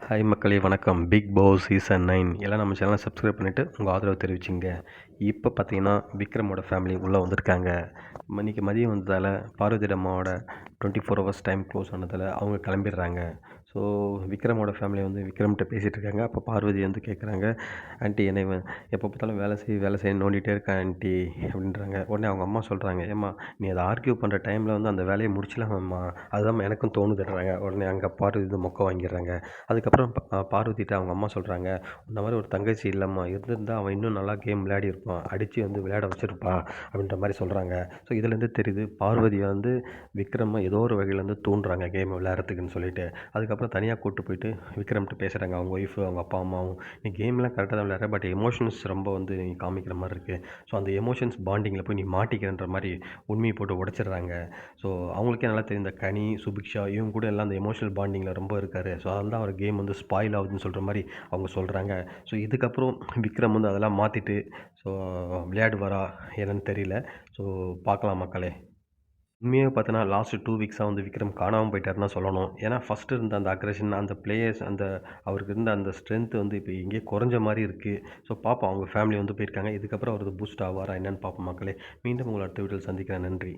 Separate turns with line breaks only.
Hi மக்களே வணக்கம். Big Boss season 9 எல்லாம் நம்ம சேனலை சப்ஸ்கிரைப் பண்ணிவிட்டு உங்கள் ஆதரவு தெரிவிச்சிங்க. இப்போ பார்த்தீங்கன்னா விக்ரமோட ஃபேமிலி உள்ளே வந்திருக்காங்க. இன்றைக்கி மதியம் வந்ததால் பார்வதி அம்மாவோட 24 ஹவர்ஸ் டைம் க்ளோஸ் ஆனதால் அவங்க கிளம்பிடுறாங்க. ஸோ விக்ரமோட ஃபேமிலி வந்து விக்ரம்கிட்ட பேசிகிட்டு இருக்காங்க. அப்போ பார்வதி வந்து கேட்குறாங்க, ஆண்டி என்னை எப்போ பார்த்தாலும் வேலை செய்ய நோண்டிகிட்டே இருக்கேன் ஆண்டி அப்படின்றாங்க. உடனே அவங்க அம்மா சொல்கிறாங்க, ஏம்மா நீ அதை ஆர்கியூ பண்ணுற டைமில் வந்து அந்த வேலையை முடிச்சலாமம்மா, அதுதான் எனக்கும் தோணுதுன்றாங்க. உடனே அங்கே பார்வதி இது மொக்க வாங்கிடுறாங்க. அதுக்கப்புறம் பார்வதிட்ட அவங்க அம்மா சொல்கிறாங்க, இந்த மாதிரி ஒரு தங்கச்சி இல்லைம்மா, இருந்திருந்தால் அவன் இன்னும் நல்லா கேம் விளையாடி இருப்பான், அடித்து வந்து விளையாட வச்சுருப்பா அப்படின்ற மாதிரி சொல்கிறாங்க. ஸோ இதுலேருந்து தெரியுது பார்வதி வந்து விக்ரமை ஏதோ ஒரு வகையில் வந்து தூண்டுறாங்க கேம் விளையாடுறதுக்குன்னு சொல்லிட்டு. அதுக்கப்புறம் தனியாக கூப்பிட்டு போயிட்டு விக்ரம்கிட்ட பேசுகிறாங்க. அவங்க ஒய்ஃபு அவங்க அப்பா அம்மாவும், நீ கேம்லாம் கரெக்டாக தான் விளையாடுற, பட் எமோஷன்ஸ் ரொம்ப வந்து நீ காமிக்கிற மாதிரி இருக்குது. ஸோ அந்த எமோஷன்ஸ் பாண்டிங்கில் போய் நீ மாட்டிக்கிறன்ற மாதிரி உண்மையை போட்டு உடச்சிடுறாங்க. ஸோ அவங்களுக்கே நல்லா தெரியும், இந்த கனி சுபிக்ஷா இவங்க கூட எல்லாம் அந்த எமோஷனல் பாண்டிங்கில் ரொம்ப இருக்கார். ஸோ அதனால தான் அவர் கேம் வந்து ஸ்பாயில் ஆகுதுன்னு சொல்கிற மாதிரி அவங்க சொல்கிறாங்க. ஸோ இதுக்கப்புறம் விக்ரம் வந்து அதெல்லாம் மாற்றிட்டு ஸோ விளையாடுவாரா என்னன்னு தெரியல. ஸோ பார்க்கலாம் மக்களே. உண்மையாக பார்த்தோன்னா லாஸ்ட் 2 வீக்ஸாக வந்து விக்ரம் காணாமல் போயிட்டாருன்னு தான் சொல்லணும். ஏன்னா ஃபஸ்ட்டு இருந்த அந்த அக்ரெஷன், அந்த பிளேயர்ஸ், அந்த அவருக்கு இருந்த அந்த ஸ்ட்ரென்த் வந்து இப்போ எங்கேயோ குறைஞ்ச மாதிரி இருக்குது. ஸோ பார்ப்போம், அவங்க ஃபேமிலி வந்து போயிருக்காங்க. இதுக்கப்புறம் அவரது பூஸ்ட் ஆவாரா என்னன்னு பார்ப்போம் மக்களே. மீண்டும் உங்களை அடுத்த வீடியோவில் சந்திக்கிறேன். நன்றி.